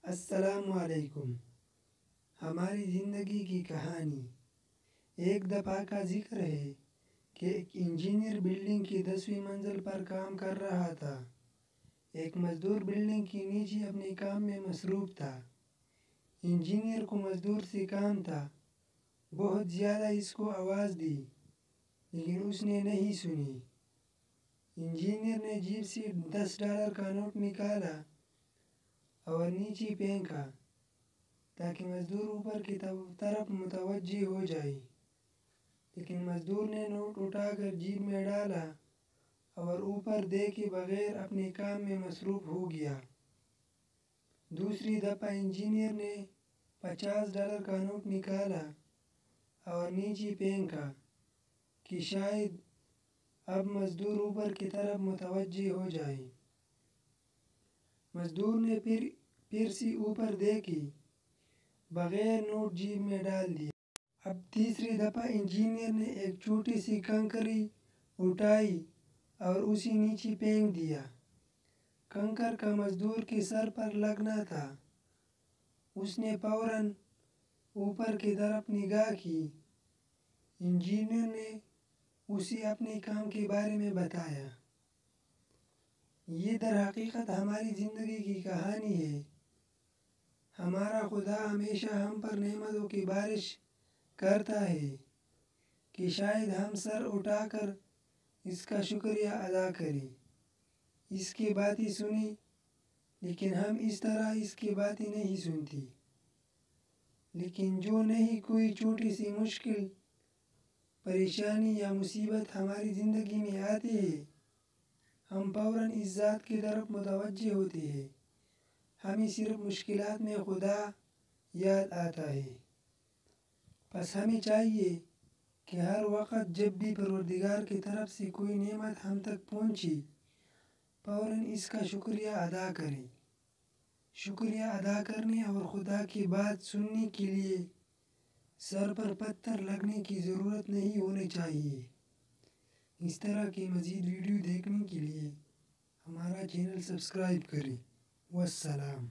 السلام علیکم۔ ہماری زندگی کی کہانی۔ ایک دفعہ کا ذکر ہے کہ ایک انجینئر بلڈنگ کی 10ویں منزل پر کام کر رہا تھا۔ ایک مزدور بلڈنگ کے نیچے اپنے کام میں مصروف تھا۔ انجینئر کو مزدور سے کام تھا۔ بہت زیادہ اس کو آواز دی لیکن اس نے نہیں سنی۔ انجینئر نے جیب سے $10 کا نوٹ نکالا اور نیچے پھینکا تاکہ مزدور اوپر کی طرف متوجہ ہو جائے، لیکن مزدور نے نوٹ اٹھا کر جیب میں ڈالا اور اوپر دیکھے بغیر اپنے کام میں مصروف ہو گیا۔ دوسری دفعہ انجینئر نے $50 کا نوٹ نکالا اور نیچے پھینکا کہ شاید اب مزدور اوپر کی طرف متوجہ ہو جائے۔ مزدور نے پھر سے اوپر دیکھے بغیر نوٹ جیب میں ڈال دیا۔ اب تیسری دفعہ انجینئر نے ایک چھوٹی سی کنکری اٹھائی اور اسے نیچے پھینک دیا۔ کنکر کا مزدور کے سر پر لگنا تھا۔ اس نے فوراً اوپر کی طرف نگاہ کی۔ انجینئر نے اسے اپنے کام کے بارے میں بتایا۔ یہ در حقیقت ہماری زندگی کی کہانی ہے۔ ہمارا خدا ہمیشہ ہم پر نعمتوں کی بارش کرتا ہے کہ شاید ہم سر اٹھا کر اس کا شکریہ ادا کریں۔ اس کی باتیں سنیں لیکن ہم اس طرح اس کی باتیں نہیں سنتے۔ لیکن جو نہیں کوئی چھوٹی سی مشکل، پریشانی یا مصیبت ہماری زندگی میں آتی ہے، ہم فوراً اس ذات کی طرف متوجہ ہوتے ہیں۔ ہمیں صرف مشکلات میں خدا یاد آتا ہے۔ بس ہمیں چاہیے کہ ہر وقت جب بھی پروردگار کی طرف سے کوئی نعمت ہم تک پہنچے، فوراً اس کا شکریہ ادا کریں۔ شکریہ ادا کرنے اور خدا کی بات سننے کے لیے سر پر پتھر لگنے کی ضرورت نہیں ہونی چاہیے۔ اس طرح کی مزید ویڈیو دیکھنے کے لیے ہمارا چینل سبسکرائب کریں۔ والسلام۔